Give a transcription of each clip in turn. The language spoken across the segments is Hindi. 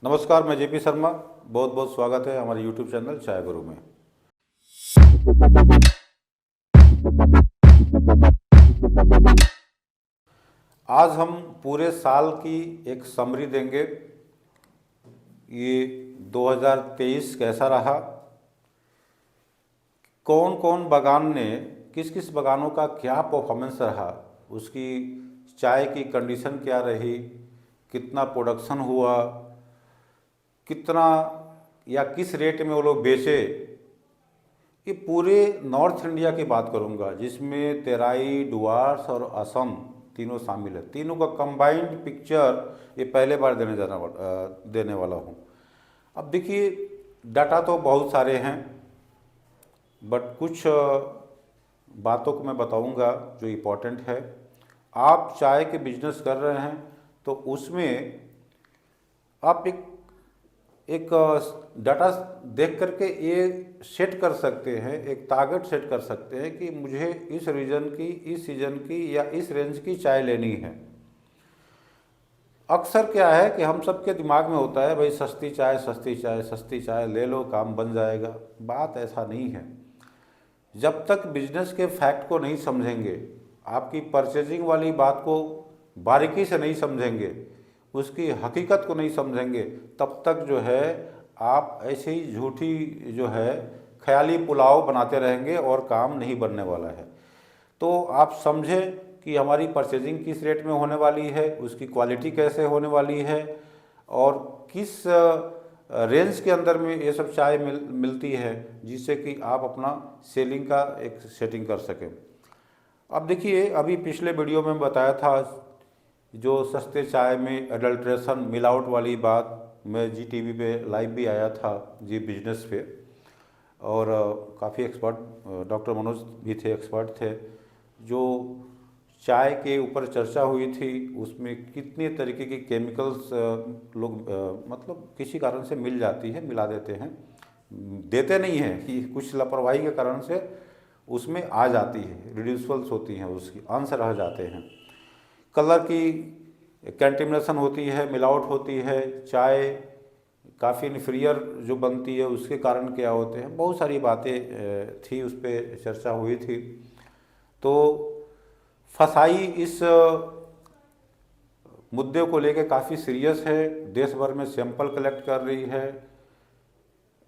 नमस्कार, मैं जेपी शर्मा। बहुत बहुत स्वागत है हमारे यूट्यूब चैनल चाय गुरु में। आज हम पूरे साल की एक समरी देंगे। ये 2023 कैसा रहा, कौन कौन बागान ने किस किस बागानों का क्या परफॉर्मेंस रहा, उसकी चाय की कंडीशन क्या रही, कितना प्रोडक्शन हुआ, कितना या किस रेट में वो लोग बेचे। ये पूरे नॉर्थ इंडिया की बात करूंगा, जिसमें तेराई, डुआर्स और असम तीनों शामिल है। तीनों का कंबाइंड पिक्चर ये पहले बार देने वाला हूँ। अब देखिए, डाटा तो बहुत सारे हैं, बट कुछ बातों को मैं बताऊंगा जो इम्पोर्टेंट है। आप चाय के बिजनेस कर रहे हैं तो उसमें आप एक डाटा देख करके ये सेट कर सकते हैं, एक टारगेट सेट कर सकते हैं कि मुझे इस रीजन की, इस सीजन की या इस रेंज की चाय लेनी है। अक्सर क्या है कि हम सबके दिमाग में होता है, भाई सस्ती चाय सस्ती चाय सस्ती चाय ले लो, काम बन जाएगा। बात ऐसा नहीं है। जब तक बिजनेस के फैक्ट को नहीं समझेंगे, आपकी परचेजिंग वाली बात को बारीकी से नहीं समझेंगे, उसकी हकीकत को नहीं समझेंगे, तब तक जो है आप ऐसे ही झूठी जो है ख्याली पुलाव बनाते रहेंगे और काम नहीं बनने वाला है। तो आप समझें कि हमारी परचेजिंग किस रेट में होने वाली है, उसकी क्वालिटी कैसे होने वाली है और किस रेंज के अंदर में ये सब चाय मिलती है, जिससे कि आप अपना सेलिंग का एक सेटिंग कर सकें। अब देखिए, अभी पिछले वीडियो में बताया था जो सस्ते चाय में एडल्ट्रेशन मिलावट वाली बात। मैं जी टीवी पे लाइव भी आया था, जी बिजनेस पे, और काफ़ी एक्सपर्ट डॉक्टर मनोज भी थे, एक्सपर्ट थे। जो चाय के ऊपर चर्चा हुई थी, उसमें कितने तरीके के केमिकल्स लोग मतलब किसी कारण से मिल जाती है, मिला देते हैं, देते नहीं हैं कि कुछ लापरवाही के कारण से उसमें आ जाती है, रिड्यूसबल्स होती हैं, उसकी अंश रह जाते हैं। कलर की कंटेमिनेशन होती है, मिलावट होती है, चाय काफ़ी इन्फीरियर जो बनती है उसके कारण क्या होते हैं, बहुत सारी बातें थी, उस पर चर्चा हुई थी। तो फसाई इस मुद्दे को लेकर काफ़ी सीरियस है, देश भर में सैंपल कलेक्ट कर रही है।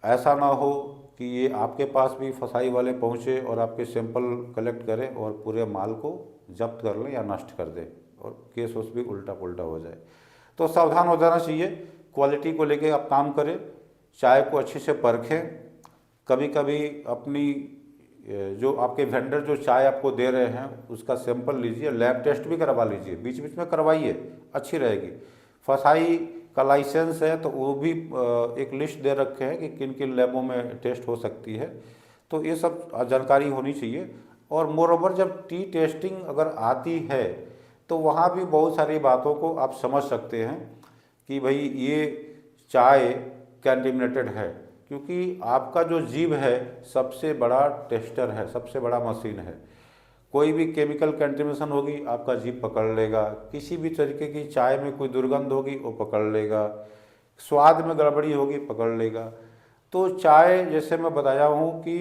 ऐसा ना हो कि ये आपके पास भी फसाई वाले पहुँचे और आपके सैंपल कलेक्ट करें और पूरे माल को जब्त कर लें या नष्ट कर दें और केस उस भी उल्टा पुल्टा हो जाए। तो सावधान हो जाना चाहिए। क्वालिटी को लेके आप काम करें, चाय को अच्छे से परखें। कभी कभी अपनी जो आपके वेंडर जो चाय आपको दे रहे हैं उसका सैंपल लीजिए, लैब टेस्ट भी करवा लीजिए, बीच बीच में करवाइए, अच्छी रहेगी। फसाई का लाइसेंस है तो वो भी एक लिस्ट दे रखे हैं कि किन किन लैबों में टेस्ट हो सकती है, तो ये सब जानकारी होनी चाहिए। और मोरोवर जब टी टेस्टिंग अगर आती है तो वहाँ भी बहुत सारी बातों को आप समझ सकते हैं कि भाई ये चाय कंटेमिनेटेड है, क्योंकि आपका जो जीभ है सबसे बड़ा टेस्टर है, सबसे बड़ा मशीन है। कोई भी केमिकल कंटेमिनेशन होगी आपका जीभ पकड़ लेगा, किसी भी तरीके की चाय में कोई दुर्गंध होगी वो पकड़ लेगा, स्वाद में गड़बड़ी होगी पकड़ लेगा। तो चाय जैसे मैं बताया हूँ कि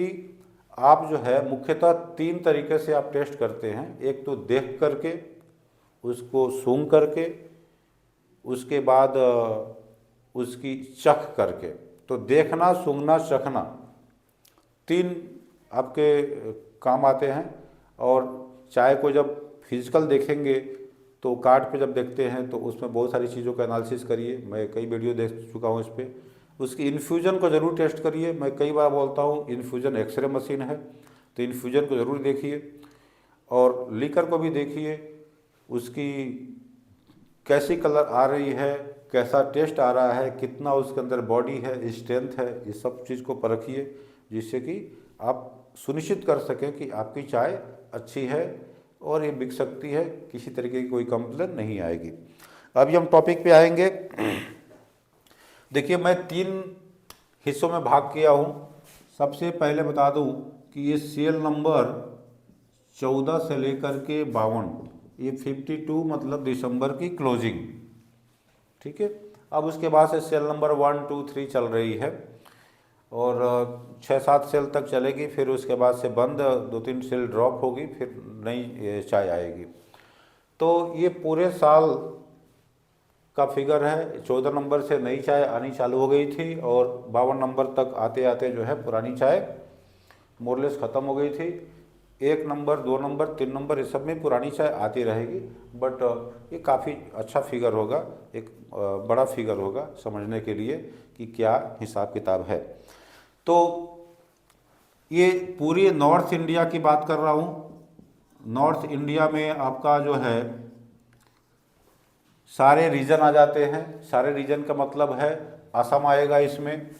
आप जो है मुख्यतः 3 तरीके से आप टेस्ट करते हैं। एक तो देख करके, उसको सूंघ करके, उसके बाद उसकी चख करके। तो देखना, सूंघना, चखना 3 आपके काम आते हैं। और चाय को जब फिजिकल देखेंगे तो कार्ड पे जब देखते हैं तो उसमें बहुत सारी चीज़ों का एनालिसिस करिए, मैं कई वीडियो देख चुका हूँ इस पर। उसकी इन्फ्यूजन को ज़रूर टेस्ट करिए, मैं कई बार बोलता हूँ इन्फ्यूजन एक्सरे मशीन है, तो इन्फ्यूजन को ज़रूर देखिए। और लीकर को भी देखिए, उसकी कैसी कलर आ रही है, कैसा टेस्ट आ रहा है, कितना उसके अंदर बॉडी है, स्ट्रेंथ है, ये सब चीज़ को परखिए, जिससे कि आप सुनिश्चित कर सकें कि आपकी चाय अच्छी है और ये बिक सकती है, किसी तरीके की कोई कंप्लेन नहीं आएगी। अभी हम टॉपिक पे आएंगे। देखिए, मैं 3 हिस्सों में भाग किया हूँ। सबसे पहले बता दूँ कि ये सेल नंबर 14 से लेकर के 52, ये 52 मतलब दिसंबर की क्लोजिंग, ठीक है। अब उसके बाद से सेल नंबर 1, 2, 3 चल रही है और 6-7 सेल तक चलेगी, फिर उसके बाद से बंद, 2-3 सेल ड्रॉप होगी, फिर नई चाय आएगी। तो ये पूरे साल का फिगर है। 14 नंबर से नई चाय आनी चालू हो गई थी और 52 नंबर तक आते आते जो है पुरानी चाय मोरलेस ख़त्म हो गई थी। 1 नंबर, 2 नंबर, 3 नंबर, इस सब में पुरानी चाय आती रहेगी। बट ये काफ़ी अच्छा फिगर होगा, एक बड़ा फिगर होगा समझने के लिए कि क्या हिसाब किताब है। तो ये पूरी नॉर्थ इंडिया की बात कर रहा हूँ। नॉर्थ इंडिया में आपका जो है सारे रीजन आ जाते हैं। सारे रीजन का मतलब है असम आएगा इसमें,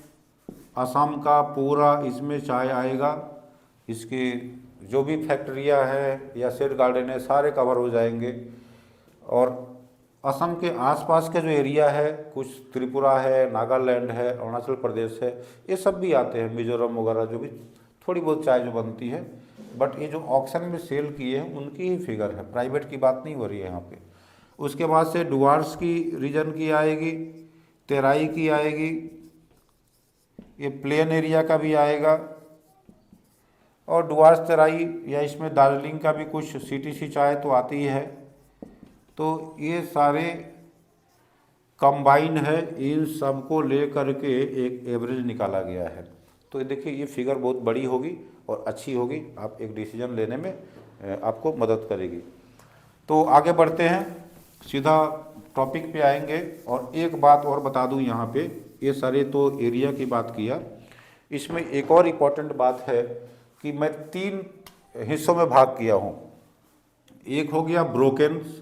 असम का पूरा इसमें चाय आएगा। इसकी जो भी फैक्ट्रियाँ हैं या सीड गार्डन है सारे कवर हो जाएंगे। और असम के आसपास का जो एरिया है, कुछ त्रिपुरा है, नागालैंड है, अरुणाचल प्रदेश है, ये सब भी आते हैं, मिजोरम वगैरह, जो भी थोड़ी बहुत चाय जो बनती है। बट ये जो ऑक्शन में सेल किए हैं उनकी ही फिगर है, प्राइवेट की बात नहीं हो रही है यहाँ पे। उसके बाद से डुआर्स की रीजन की आएगी, तेराई की आएगी, ये प्लेन एरिया का भी आएगा और डुआर्स तेराई या इसमें दार्जिलिंग का भी कुछ सीटीसी चाय तो आती है। तो ये सारे कंबाइन है, इन सबको ले करके एक एवरेज निकाला गया है। तो ये देखिए ये फिगर बहुत बड़ी होगी और अच्छी होगी, आप एक डिसीजन लेने में आपको मदद करेगी। तो आगे बढ़ते हैं, सीधा टॉपिक पे आएंगे। और एक बात और बता दूं यहाँ पे, ये सारे तो एरिया की बात किया, इसमें एक और इम्पॉर्टेंट बात है कि मैं 3 हिस्सों में भाग किया हूँ। एक हो गया ब्रोकेन्स,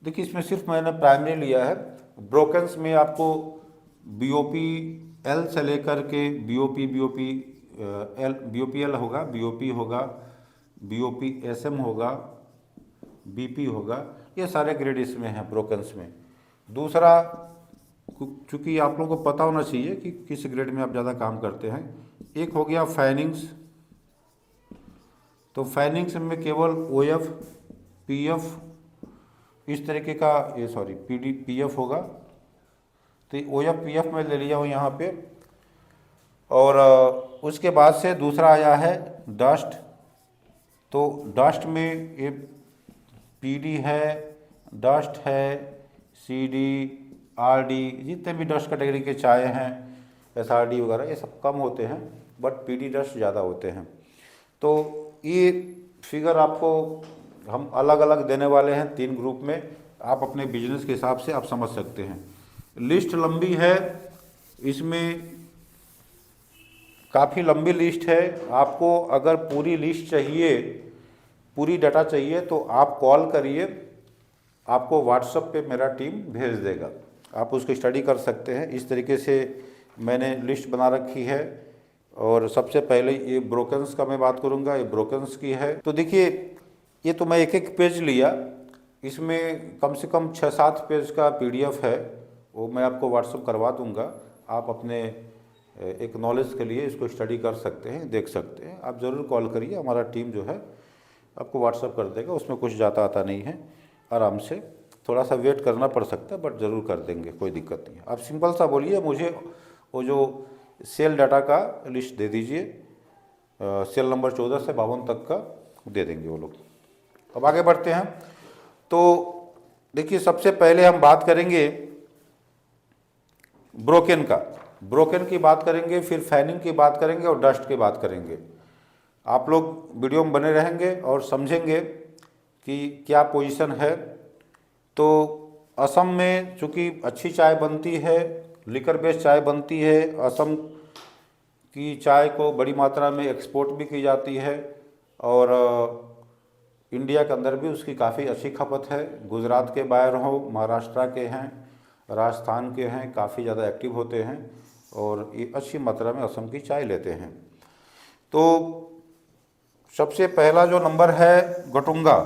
देखिए इसमें सिर्फ मैंने प्राइमरी लिया है। ब्रोकेन्स में आपको BOP L से लेकर के BOP L होगा, BOP होगा, BOP SM होगा, BP होगा, ये सारे ग्रेड इसमें हैं ब्रोकेन्स में। दूसरा, चूँकि आप लोगों को पता होना चाहिए कि किस ग्रेड में आप ज़्यादा काम करते हैं, एक हो गया फैनिंग्स। तो फैनिंग्स में केवल OF, PF इस तरीके का, ये सॉरी PF होगा। तो OF PF में ले लिया हूँ यहाँ पे। और उसके बाद से दूसरा आया है डस्ट। तो डस्ट में ये PD है, डस्ट है, CD, RD, जितने भी डस्ट कैटेगरी के चाय हैं, SRD वगैरह, ये सब कम होते हैं, बट PD डस्ट ज़्यादा होते हैं। तो ये फिगर आपको हम अलग अलग देने वाले हैं 3 ग्रुप में, आप अपने बिजनेस के हिसाब से आप समझ सकते हैं। लिस्ट लंबी है, इसमें काफ़ी लंबी लिस्ट है। आपको अगर पूरी लिस्ट चाहिए, पूरी डाटा चाहिए, तो आप कॉल करिए, आपको व्हाट्सएप पे मेरा टीम भेज देगा, आप उसकी स्टडी कर सकते हैं। इस तरीके से मैंने लिस्ट बना रखी है। और सबसे पहले ये ब्रोकेन्स का मैं बात करूँगा, ये ब्रोकेन्स की है। तो देखिए ये तो मैं एक पेज लिया, इसमें कम से कम 6-7 पेज का PDF है, वो मैं आपको व्हाट्सअप करवा दूंगा। आप अपने एक नॉलेज के लिए इसको स्टडी कर सकते हैं, देख सकते हैं। आप ज़रूर कॉल करिए, हमारा टीम जो है आपको व्हाट्सअप कर देगा, उसमें कुछ ज़्यादा आता नहीं है, आराम से। थोड़ा सा वेट करना पड़ सकता है, बट ज़रूर कर देंगे, कोई दिक्कत नहीं है। आप सिंपल सा बोलिए, मुझे वो जो सेल डाटा का लिस्ट दे दीजिए, सेल नंबर 14 से 52 तक का दे देंगे वो लोग। अब आगे बढ़ते हैं। तो देखिए सबसे पहले हम बात करेंगे ब्रोकेन का, ब्रोकेन की बात करेंगे, फिर फैनिंग की बात करेंगे और डस्ट की बात करेंगे। आप लोग वीडियो में बने रहेंगे और समझेंगे कि क्या पोजीशन है। तो असम में चूँकि अच्छी चाय बनती है, लिकर बेस्ड चाय बनती है, असम की चाय को बड़ी मात्रा में एक्सपोर्ट भी की जाती है और इंडिया के अंदर भी उसकी काफ़ी अच्छी खपत है। गुजरात के बायर हो, महाराष्ट्र के हैं, राजस्थान के हैं, काफ़ी ज़्यादा एक्टिव होते हैं और ये अच्छी मात्रा में असम की चाय लेते हैं। तो सबसे पहला जो नंबर है गटुंगा,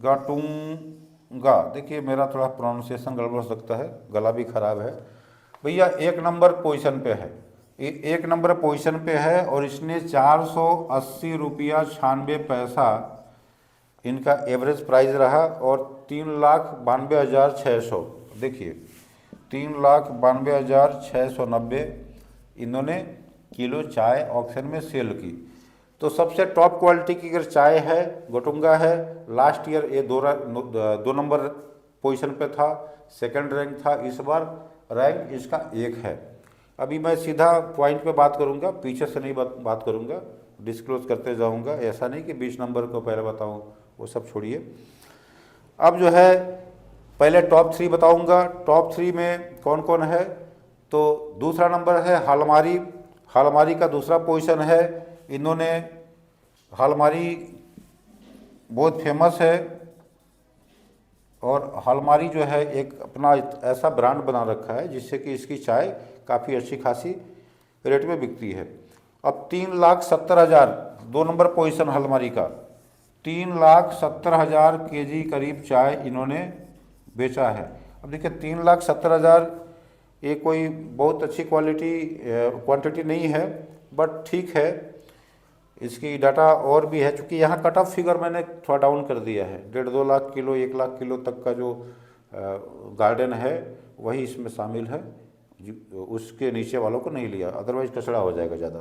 गटुंगा। देखिए मेरा थोड़ा प्रोनाउंसिएशन गड़बड़ हो सकता है, गला भी ख़राब है। भैया 1 नंबर पोजीशन पे है, ये 1 नंबर पोजीशन पे है और इसने 480 रुपया 96 पैसा इनका एवरेज प्राइस रहा और 3,92,600, देखिए 3,92,690 इन्होंने किलो चाय ऑक्शन में सेल की। तो सबसे टॉप क्वालिटी की अगर चाय है, गोटुंगा है, लास्ट ईयर ये दो नंबर पोजीशन पे था, सेकंड रैंक था, इस बार रैंक इसका 1 है। अभी मैं सीधा पॉइंट पे बात करूंगा, पीछे से नहीं बात करूंगा, डिस्क्लोज करते जाऊंगा, ऐसा नहीं कि 20 नंबर को पहले बताऊं, वो सब छोड़िए। अब जो है पहले टॉप 3 बताऊंगा। टॉप 3 में कौन कौन है, तो दूसरा नंबर है हालमारी। हालमारी का दूसरा पोजीशन है, इन्होंने हालमारी बहुत फेमस है और हालमारी जो है एक अपना ऐसा ब्रांड बना रखा है जिससे कि इसकी चाय काफ़ी अच्छी खासी रेट में बिकती है। अब 3,70,000 2 नंबर पोजीशन हालमारी का, 3,70,000 केजी करीब चाय इन्होंने बेचा है। अब देखिए 3,70,000 ये कोई बहुत अच्छी क्वांटिटी नहीं है, बट ठीक है, इसकी डाटा और भी है, चूँकि यहाँ कट ऑफ फिगर मैंने थोड़ा डाउन कर दिया है। 1.5-2 लाख किलो 1 लाख किलो तक का जो गार्डन है वही इसमें शामिल है, उसके नीचे वालों को नहीं लिया, अदरवाइज कचड़ा हो जाएगा ज़्यादा।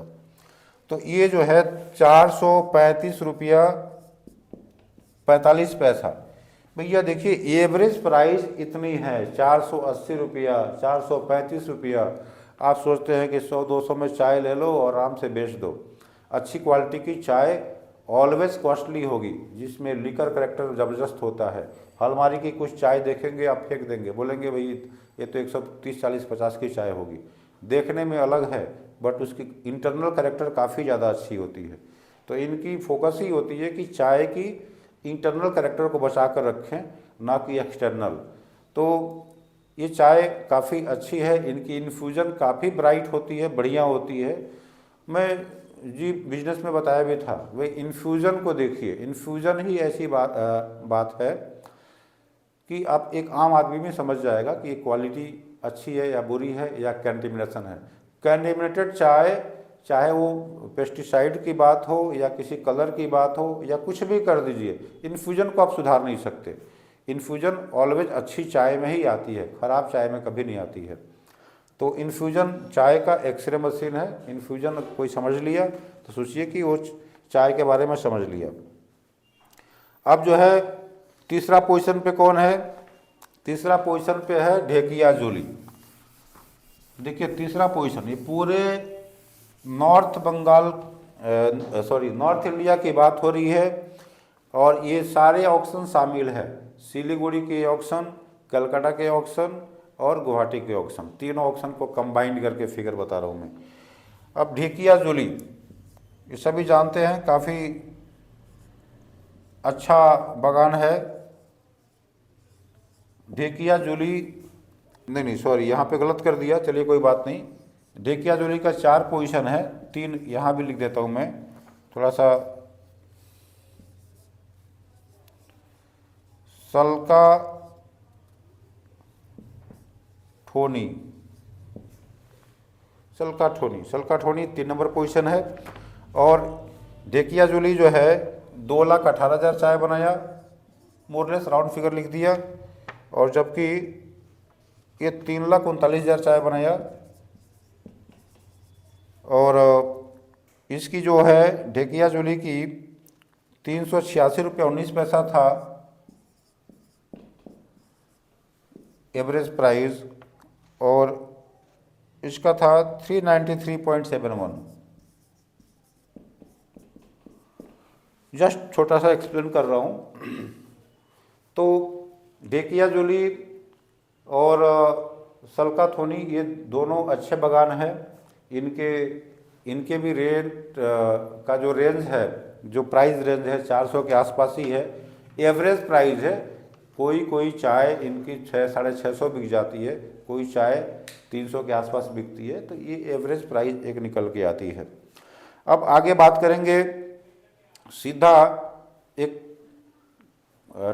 तो ये जो है 435 रुपया 45 पैसा। भैया देखिए एवरेज प्राइस इतनी है 480 रुपया, 435 रुपया। आप सोचते हैं कि 100-200 में चाय ले लो और आराम से बेच दो। अच्छी क्वालिटी की चाय ऑलवेज कॉस्टली होगी, जिसमें लिकर करेक्टर ज़बरदस्त होता है। हलमारी की कुछ चाय देखेंगे आप फेंक देंगे, बोलेंगे भाई ये तो 130, 40, 50 की चाय होगी, देखने में अलग है बट उसकी इंटरनल करेक्टर काफ़ी ज़्यादा अच्छी होती है। तो इनकी फोकस ही होती है कि चाय की इंटरनल करेक्टर को बचा कर रखें, ना कि एक्सटर्नल। तो ये चाय काफ़ी अच्छी है, इनकी इन्फ्यूज़न काफ़ी ब्राइट होती है, बढ़िया होती है। मैं जी बिजनेस में बताया भी था, वे इन्फ्यूज़न को देखिए, इन्फ्यूज़न ही ऐसी बात है कि आप एक आम आदमी में समझ जाएगा कि क्वालिटी अच्छी है या बुरी है या कंटेमिनेशन है। कंटेमिनेटेड चाय, चाहे वो पेस्टिसाइड की बात हो या किसी कलर की बात हो या कुछ भी कर दीजिए, इन्फ्यूज़न को आप सुधार नहीं सकते। इन्फ्यूज़न ऑलवेज अच्छी चाय में ही आती है, ख़राब चाय में कभी नहीं आती है। तो इन्फ्यूज़न चाय का एक्सरे मशीन है। इन्फ्यूज़न कोई समझ लिया तो सोचिए कि वो चाय के बारे में समझ लिया। अब जो है तीसरा पोजीशन पे कौन है, तीसरा पोजीशन पे है ढेकिया जोली। देखिए तीसरा पोजीशन, ये पूरे नॉर्थ इंडिया की बात हो रही है और ये सारे ऑक्शन शामिल है, सिलीगुड़ी के ऑक्शन, कलकत्ता के ऑक्शन और गुवाहाटी के ऑक्शन, तीनों ऑक्शन को कंबाइंड करके फिगर बता रहा हूँ मैं। अब ढेकिया जोली ये सभी जानते हैं, काफ़ी अच्छा बगान है ढेकिया जोली। नहीं सॉरी, यहाँ पे गलत कर दिया, चलिए कोई बात नहीं। ढेकिया जोली का 4 पोजीशन है, 3 यहाँ भी लिख देता हूँ मैं, थोड़ा सा सल्का ठोनी 3 नंबर पोजीशन है। और ढेकिया जोली जो है 2,18,000 चाय बनाया, मोरलेस राउंड फिगर लिख दिया, और जबकि ये 3,39,000 चाय बनाया। और इसकी जो है ढेकिया जोली की 386 रुपया 19 पैसा था एवरेज प्राइस, और इसका था 393.71। जस्ट छोटा सा एक्सप्लेन कर रहा हूँ। तो ढेकिया जोली और सल्का थोनी ये दोनों अच्छे बगान हैं। इनके भी रेट का जो रेंज है, जो प्राइस रेंज है 400 के आसपास ही है, एवरेज प्राइस है। कोई चाय इनकी 600-650 बिक जाती है, कोई चाय 300 के आसपास बिकती है। तो ये एवरेज प्राइस एक निकल के आती है। अब आगे बात करेंगे, सीधा एक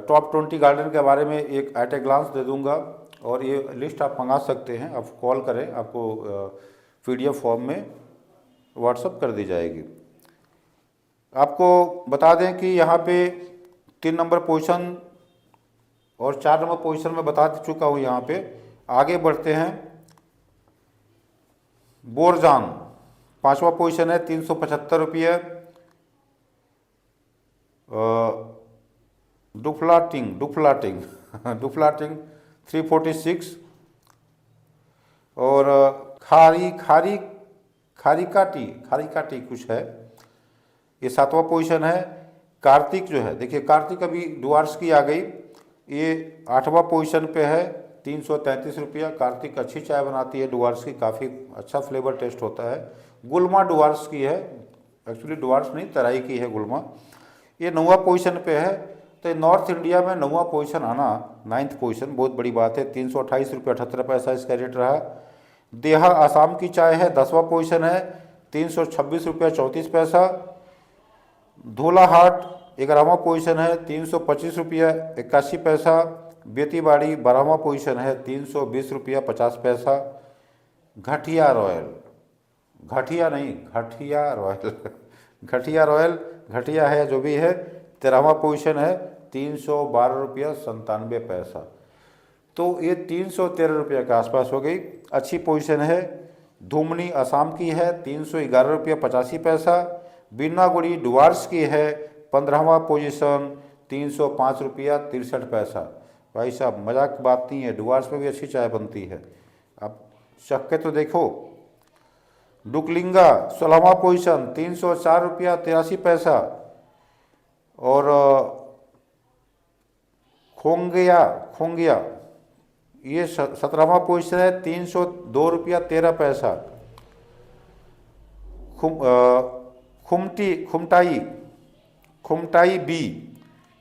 टॉप 20 गार्डन के बारे में एक एट ए ग्लांस दे दूंगा, और ये लिस्ट आप मंगा सकते हैं, आप कॉल करें, आपको PDF फॉर्म में व्हाट्सअप कर दी जाएगी। आपको बता दें कि यहाँ पे 3 नंबर पोजीशन और 4 नंबर पोजीशन में बता चुका हूँ यहाँ पे। आगे बढ़ते हैं। बोरजान 5वां पोजीशन है 375 रुपये। डुफ्लाटिंग 346। और खारीकाटी कुछ है, ये 7वां पोजीशन है। कार्तिक जो है, देखिए कार्तिक अभी डुआर्स की आ गई, ये 8वां पोजीशन पे है 333 रुपया। कार्तिक अच्छी चाय बनाती है डुआर्स की, काफ़ी अच्छा फ्लेवर टेस्ट होता है। गुलमा डुआर्स की है, एक्चुअली डुआर्स नहीं तराई की है गुलमा, ये 9वां पोजीशन पे है। तो नॉर्थ इंडिया में 9वां पोजीशन आना, 9th पोजीशन बहुत बड़ी बात है। 328 रुपये 78 पैसा इसका रेट रहा। देहा आसाम की चाय है, 10वां पोजीशन है 326 रुपये 34 पैसा। धोलाहाट 11वां पोजीशन है 325 रुपया 81 पैसा। बेतीबाड़ी 12वां पोजीशन है 320 रुपया 50 पैसा। घटिया रॉयल घटिया है जो भी है, 13वां पोजीशन है 312 रुपया 97 पैसा। तो ये 313 रुपये के आसपास हो गई, अच्छी पोजीशन है। धूमनी असम की है 311 रुपया 85 पैसा। बिन्नागुड़ी डुआर्स की है 15वां पोजीशन 305 रुपया 63 पैसा। भाई साहब मजाक की बात नहीं है, डुआर्स में भी अच्छी चाय बनती है, आप चख के तो देखो। डुकलिंगा 16वां पोजीशन 304 रुपया 83 पैसा। और खोंगिया ये 17वां पोजीशन है 302 रुपया 13 पैसा। खुमटाई बी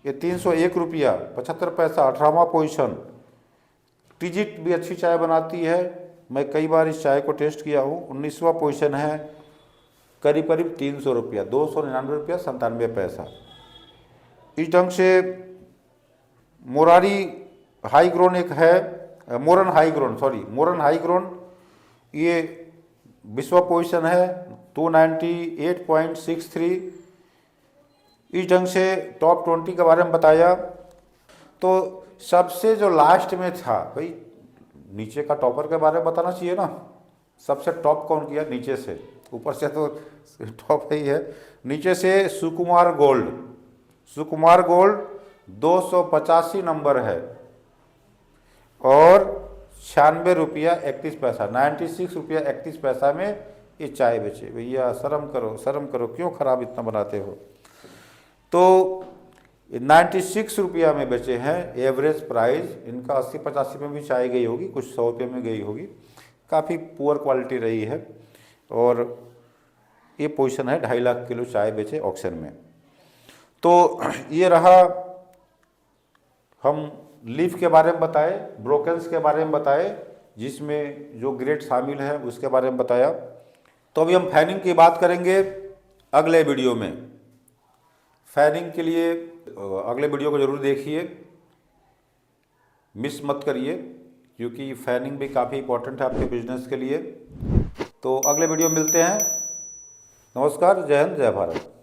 ये 301 रुपया 75 पैसा 18वां पोजीशन। टिजिट भी अच्छी चाय बनाती है, मैं कई बार इस चाय को टेस्ट किया हूँ। 19वां पोजीशन है करीब 300 रुपया 299 रुपया 97 पैसा। इस ढंग से मोरन हाई ग्रोन ये 20वां पोजीशन है 298.63। इस ढंग से टॉप 20 के बारे में बताया। तो सबसे जो लास्ट में था, भाई नीचे का टॉपर के बारे में बताना चाहिए ना, सबसे टॉप कौन किया नीचे से, ऊपर से तो टॉप ही है। नीचे से सुकुमार गोल्ड 285 नंबर है और 96 रुपया 31 पैसा, 96 रुपया 31 पैसा में ये चाय बेचे। भैया शर्म करो, क्यों खराब इतना बनाते हो। तो 96 रुपया में बेचे हैं, एवरेज प्राइस इनका 80-85 में भी चाय गई होगी, कुछ 100 रुपये में गई होगी, काफ़ी पुअर क्वालिटी रही है। और ये पोजीशन है 2.5 लाख किलो चाय बेचे ऑक्शन में। तो ये रहा, हम लीफ के बारे में बताए, ब्रोकेंस के बारे में बताए, जिसमें जो ग्रेड शामिल है उसके बारे में बताया। तो अभी हम फैनिंग की बात करेंगे अगले वीडियो में। फैनिंग के लिए अगले वीडियो को ज़रूर देखिए, मिस मत करिए, क्योंकि फैनिंग भी काफ़ी इंपॉर्टेंट है आपके बिजनेस के लिए। तो अगले वीडियो मिलते हैं। नमस्कार, जय हिंद, जय भारत।